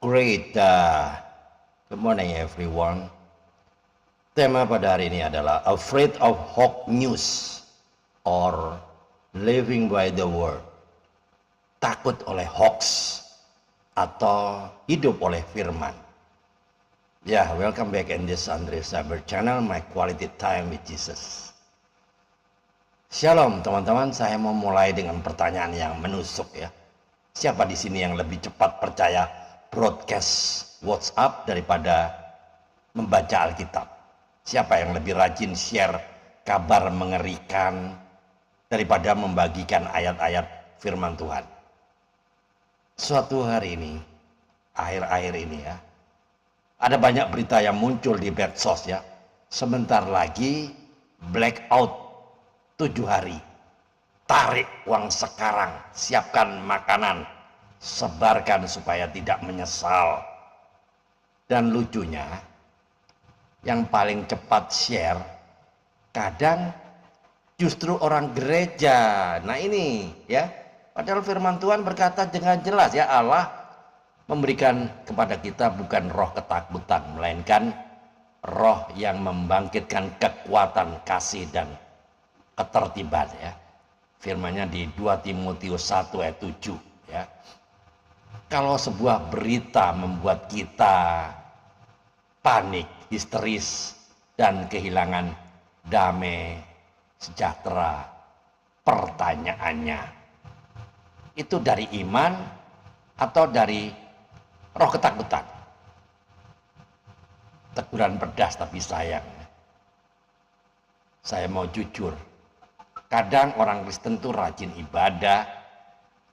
Great. Good morning everyone. Tema pada hari ini adalah Afraid of Hoax News or Living by the Word. Takut oleh hoax atau hidup oleh firman. Welcome back in this Andre Saber channel, my quality time with Jesus. Shalom teman-teman, saya mau mulai dengan pertanyaan yang menusuk ya. Siapa di sini yang lebih cepat percaya broadcast WhatsApp daripada membaca Alkitab? Siapa yang lebih rajin share kabar mengerikan daripada membagikan ayat-ayat firman Tuhan? Suatu hari ini, akhir-akhir ini ya, ada banyak berita yang muncul di medsos ya. Sebentar lagi blackout 7 hari. Tarik uang sekarang, siapkan makanan, sebarkan supaya tidak menyesal. Dan lucunya, yang paling cepat share kadang justru orang gereja. Nah ini ya, padahal firman Tuhan berkata dengan jelas ya, Allah memberikan kepada kita bukan roh ketakutan, melainkan roh yang membangkitkan kekuatan, kasih dan ketertiban ya. Firman-Nya di 2 Timotius 1 ayat 7 ya. Kalau sebuah berita membuat kita panik, histeris dan kehilangan damai sejahtera, pertanyaannya itu dari iman atau dari roh ketakutan? Teguran pedas tapi sayang. Saya mau jujur, kadang orang Kristen tuh rajin ibadah,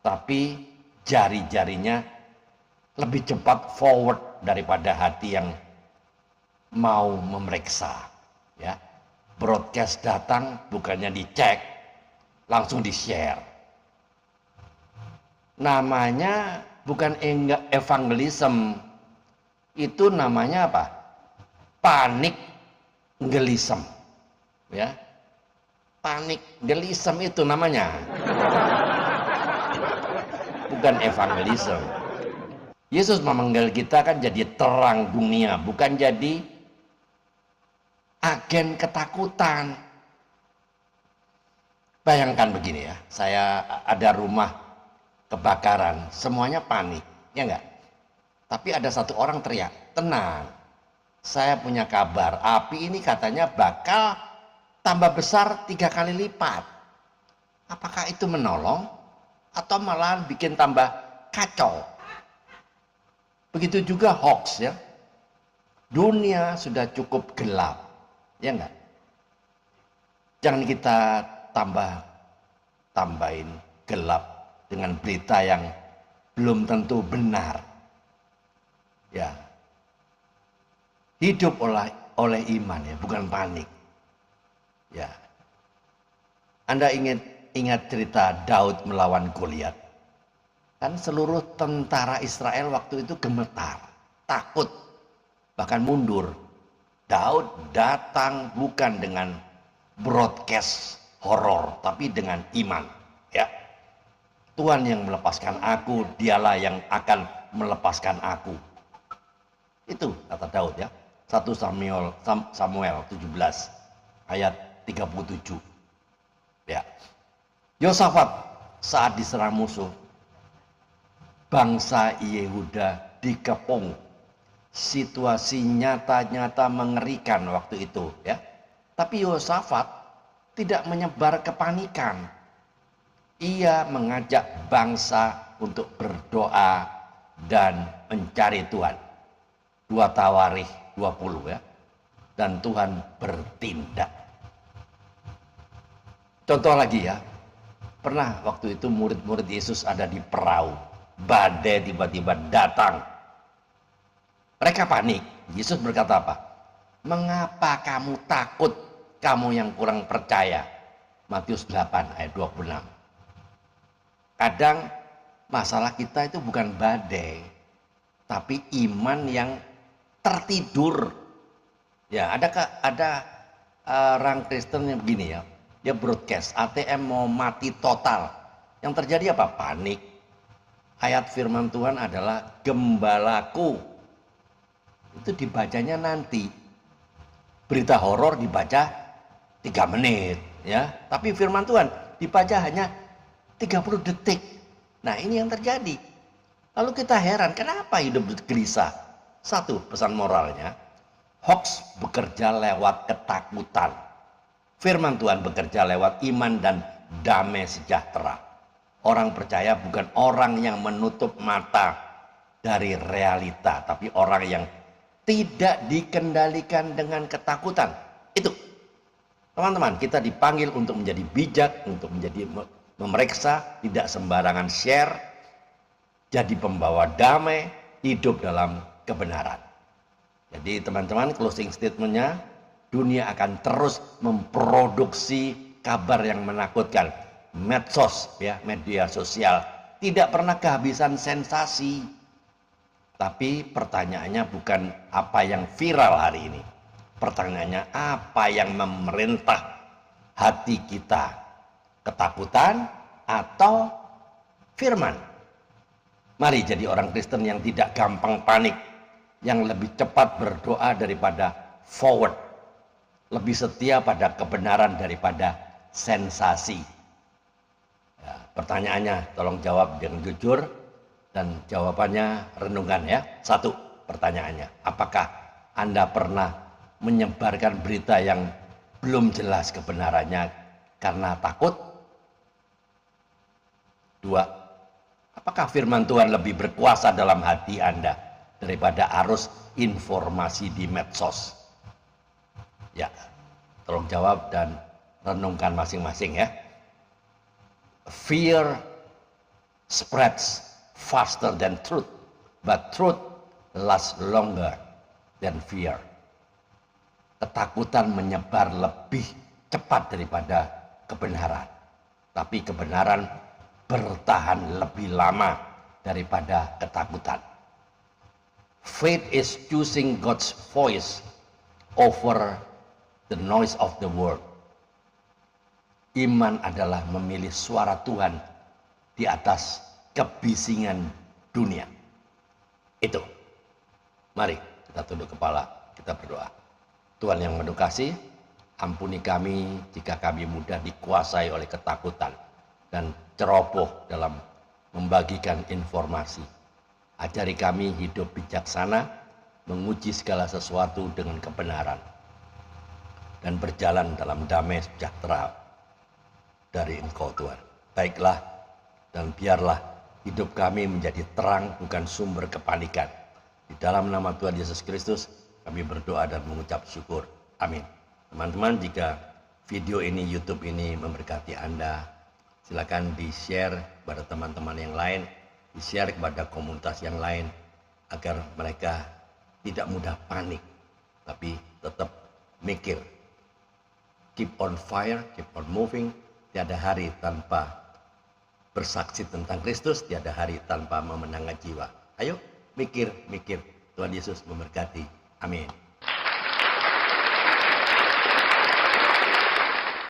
tapi jari-jarinya lebih cepat forward daripada hati yang mau memeriksa. Ya, broadcast datang bukannya dicek, langsung di-share. Namanya bukan evangelism, itu namanya apa? Panik gelisem. Ya, panik gelisem itu namanya, bukan evangelism. Yesus memanggil kita kan jadi terang dunia, bukan jadi agen ketakutan. Bayangkan begini ya, saya ada rumah kebakaran, semuanya panik, ya enggak? Tapi ada satu orang teriak, tenang, saya punya kabar, api ini katanya bakal tambah besar 3 kali lipat. Apakah itu menolong atau malahan bikin tambah kacau? Begitu juga hoax ya. Dunia sudah cukup gelap, ya enggak? Jangan kita tambahin gelap dengan berita yang belum tentu benar. Ya. Hidup oleh iman ya, bukan panik. Ya. Anda ingat cerita Daud melawan Goliat? Kan seluruh tentara Israel waktu itu gemetar, takut, bahkan mundur. Daud datang bukan dengan broadcast horor, tapi dengan iman. Ya, Tuhan yang melepaskan aku, dialah yang akan melepaskan aku. Itu kata Daud ya. 1 Samuel 17 ayat 37. Ya. Yosafat saat diserang musuh, bangsa Yehuda dikepung. Situasi nyata-nyata mengerikan waktu itu ya. Tapi Yosafat tidak menyebar kepanikan. Ia mengajak bangsa untuk berdoa dan mencari Tuhan. 2 Tawarikh 20 ya. Dan Tuhan bertindak. Contoh lagi ya. Pernah waktu itu murid-murid Yesus ada di perahu. Badai tiba-tiba datang. Mereka panik. Yesus berkata apa? Mengapa kamu takut, kamu yang kurang percaya? Matius 8 ayat 26. Kadang masalah kita itu bukan badai, tapi iman yang tertidur. Ya, ada orang Kristen yang begini ya. Dia broadcast, ATM mau mati total. Yang terjadi apa? Panik. ayat firman Tuhan adalah gembalaku. Itu dibacanya nanti. Berita horor dibaca 3 menit, ya. Tapi firman Tuhan dibaca hanya 30 detik. Nah, ini yang terjadi. Lalu kita heran, kenapa hidup gelisah? Satu, pesan moralnya, hoax bekerja lewat ketakutan. Firman Tuhan bekerja lewat iman dan damai sejahtera. Orang percaya bukan orang yang menutup mata dari realita, tapi orang yang tidak dikendalikan dengan ketakutan. Itu. Teman-teman, kita dipanggil untuk menjadi bijak, untuk menjadi memeriksa, tidak sembarangan share, jadi pembawa damai, hidup dalam kebenaran. Jadi teman-teman, closing statementnya, dunia akan terus memproduksi kabar yang menakutkan. Medsos, ya, media sosial tidak pernah kehabisan sensasi. Tapi pertanyaannya bukan apa yang viral hari ini. Pertanyaannya apa yang memerintah hati kita? Ketakutan atau firman? Mari jadi orang Kristen yang tidak gampang panik, yang lebih cepat berdoa daripada forward, lebih setia pada kebenaran daripada sensasi. Ya, pertanyaannya tolong jawab dengan jujur dan jawabannya renungan, ya. Satu, pertanyaannya, apakah Anda pernah menyebarkan berita yang belum jelas kebenarannya karena takut? Dua, apakah firman Tuhan lebih berkuasa dalam hati Anda daripada arus informasi di medsos? Ya, tolong jawab dan renungkan masing-masing, ya. Fear spreads faster than truth, but truth lasts longer than fear. Ketakutan menyebar lebih cepat daripada kebenaran, tapi kebenaran bertahan lebih lama daripada ketakutan. Faith is choosing God's voice over the noise of the world. Iman adalah memilih suara Tuhan di atas kebisingan dunia. Itu. Mari kita tunduk kepala, kita berdoa. Tuhan yang penuh kasih, ampuni kami jika kami mudah dikuasai oleh ketakutan dan ceroboh dalam membagikan informasi. Ajari kami hidup bijaksana, menguji segala sesuatu dengan kebenaran, dan berjalan dalam damai sejahtera dari Engkau, Tuhan. Baiklah, dan biarlah hidup kami menjadi terang, bukan sumber kepanikan. Di dalam nama Tuhan Yesus Kristus, kami berdoa dan mengucap syukur. Amin. Teman-teman, jika video ini, YouTube ini memberkati Anda, silakan di-share kepada teman-teman yang lain, di-share kepada komunitas yang lain, agar mereka tidak mudah panik, tapi tetap mikir. Keep on fire, keep on moving. Tiada hari tanpa bersaksi tentang Kristus, tiada hari tanpa memenangkan jiwa. Ayo, mikir. Tuhan Yesus memberkati. Amin.